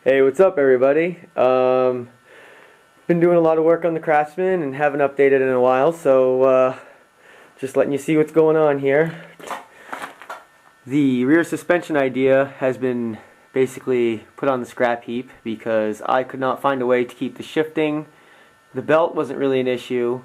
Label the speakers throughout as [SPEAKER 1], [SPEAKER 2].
[SPEAKER 1] Hey, what's up everybody? Been doing a lot of work on the Craftsman and haven't updated in a while, so just letting you see what's going on here. The rear suspension idea has been basically put on the scrap heap because I could not find a way to keep the shifting. The belt wasn't really an issue,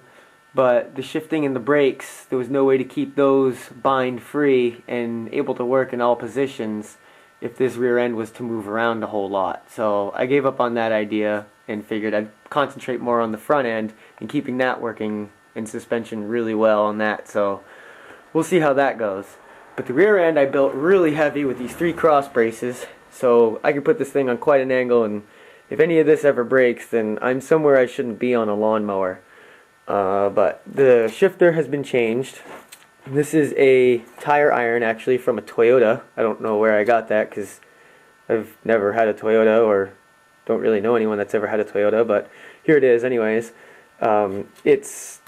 [SPEAKER 1] but the shifting and the brakes, there was no way to keep those bind free and able to work in all positions if this rear end was to move around a whole lot. So I gave up on that idea and figured I'd concentrate more on the front end and keeping that working in suspension really well on that. So we'll see how that goes. But the rear end I built really heavy with these 3 cross braces, so I could put this thing on quite an angle, and if any of this ever breaks, then I'm somewhere I shouldn't be on a lawnmower. But the shifter has been changed. This is a tire iron actually from a Toyota. I don't know where I got that because I've never had a Toyota or don't really know anyone that's ever had a Toyota, but here it is anyways. It's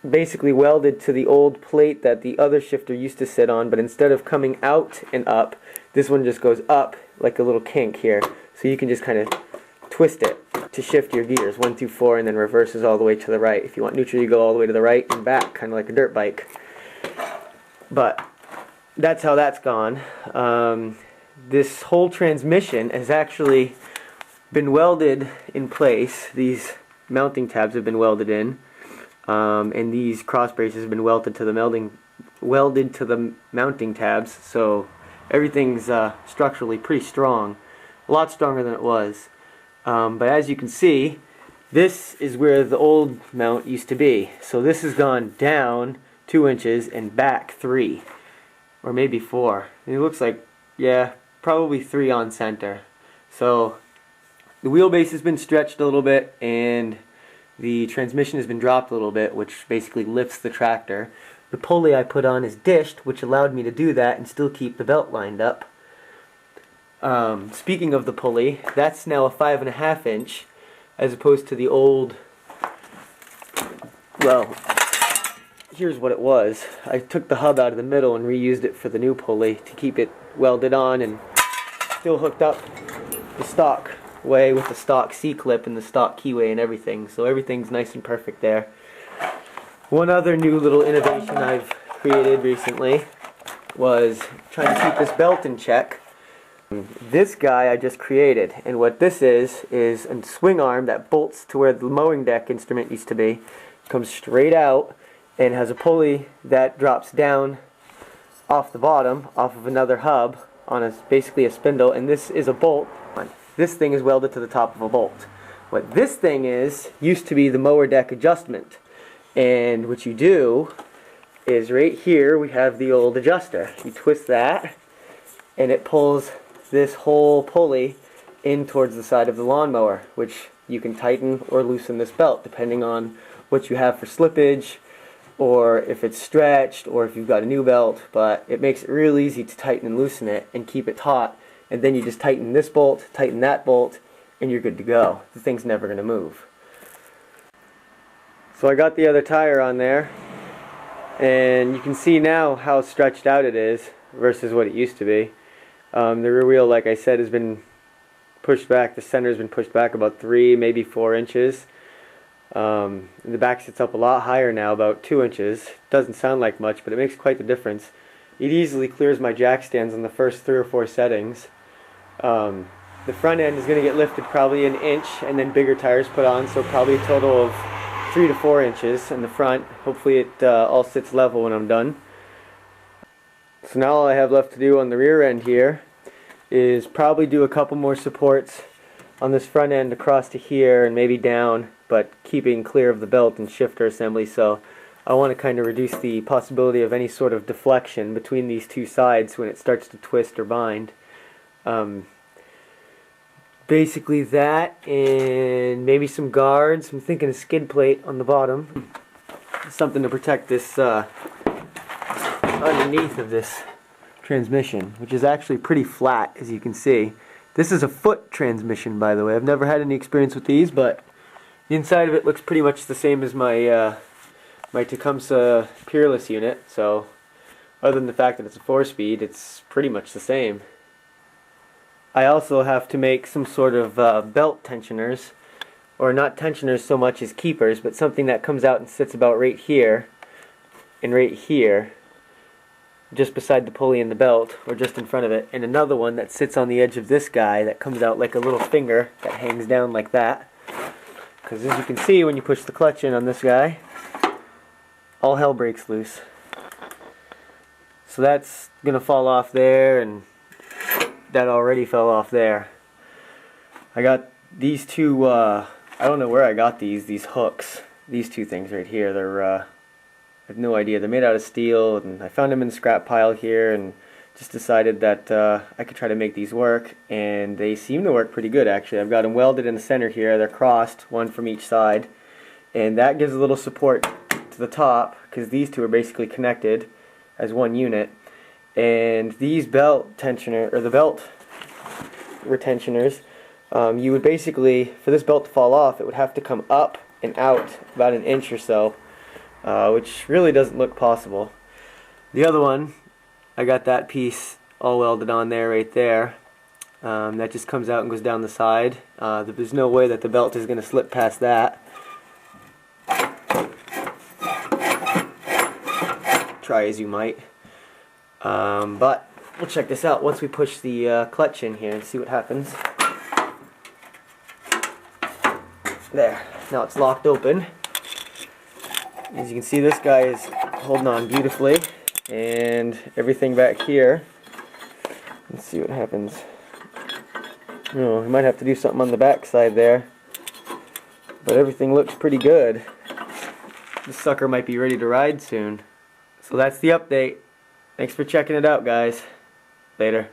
[SPEAKER 1] basically welded to the old plate that the other shifter used to sit on, but instead of coming out and up, this one just goes up like a little kink here. So you can just kind of twist it to shift your gears 1 through 4 and then reverses all the way to the right. If you want neutral, you go all the way to the right and back, kind of like a dirt bike. But that's how that's gone. This whole transmission has actually been welded in place. These mounting tabs have been welded in, and these cross braces have been welded to the mounting tabs. So everything's structurally pretty strong, a lot stronger than it was. But as you can see, this is where the old mount used to be. So this has gone down 2 inches and back 3, or maybe 4. And it looks like, yeah, probably 3 on center. So the wheelbase has been stretched a little bit and the transmission has been dropped a little bit, which basically lifts the tractor. The pulley I put on is dished, which allowed me to do that and still keep the belt lined up. Speaking of the pulley, that's now a 5.5 inch as opposed to the old, well, here's what it was. I took the hub out of the middle and reused it for the new pulley to keep it welded on and still hooked up the stock way with the stock C-clip and the stock keyway and everything. So everything's nice and perfect there. One other new little innovation I've created recently was trying to keep this belt in check. This guy I just created, and what this is a swing arm that bolts to where the mowing deck instrument used to be, comes straight out and has a pulley that drops down off the bottom, off of another hub, on basically a spindle, and this is a bolt. This thing is welded to the top of a bolt. What this thing is, used to be the mower deck adjustment, and what you do is right here we have the old adjuster. You twist that, and it pulls this whole pulley in towards the side of the lawnmower, which you can tighten or loosen this belt depending on what you have for slippage, or if it's stretched, or if you've got a new belt. But it makes it real easy to tighten and loosen it and keep it taut, and then you just tighten this bolt, tighten that bolt, and you're good to go. The thing's never going to move. So I got the other tire on there, and you can see now how stretched out it is versus what it used to be. The rear wheel, like I said, has been pushed back. The center has been pushed back about 3, maybe 4 inches. The back sits up a lot higher now, about 2 inches. Doesn't sound like much, but it makes quite the difference. It easily clears my jack stands on the first 3 or 4 settings. The front end is going to get lifted probably 1 inch, and then bigger tires put on, so probably a total of 3 to 4 inches in the front. Hopefully it all sits level when I'm done. So now all I have left to do on the rear end here is probably do a couple more supports on this front end across to here and maybe down, but keeping clear of the belt and shifter assembly. So I want to kind of reduce the possibility of any sort of deflection between these two sides when it starts to twist or bind. Basically that, and maybe some guards. I'm thinking a skid plate on the bottom, something to protect this underneath of this transmission, which is actually pretty flat, as you can see. This is a foote transmission, by the way. I've never had any experience with these, but the inside of it looks pretty much the same as my my Tecumseh Peerless unit. So other than the fact that it's a 4-speed, it's pretty much the same. I also have to make some sort of belt tensioners, or not tensioners so much as keepers, but something that comes out and sits about right here and right here, just beside the pulley and the belt, or just in front of it, and another one that sits on the edge of this guy that comes out like a little finger that hangs down like that. Because as you can see, when you push the clutch in on this guy, all hell breaks loose. So that's gonna fall off there, and that already fell off there. I got these two, I don't know where I got these hooks. These two things right here, they're, I have no idea. They're made out of steel, and I found them in the scrap pile here, and just decided that I could try to make these work, and they seem to work pretty good actually. I've got them welded in the center here. They're crossed, one from each side, and that gives a little support to the top, because these two are basically connected as one unit. And these belt tensioner, or the belt retentioners, you would basically, for this belt to fall off, it would have to come up and out about an inch or so, which really doesn't look possible. The other one, I got that piece all welded on there right there. That just comes out and goes down the side. There's no way that the belt is going to slip past that. Try as you might. But we'll check this out once we push the clutch in here and see what happens. There. Now it's locked open. As you can see, this guy is holding on beautifully, and everything back here. Let's see what happens. Oh, I might have to do something on the back side there, but everything looks pretty good. This sucker might be ready to ride soon. So that's the update. Thanks for checking it out, guys. Later.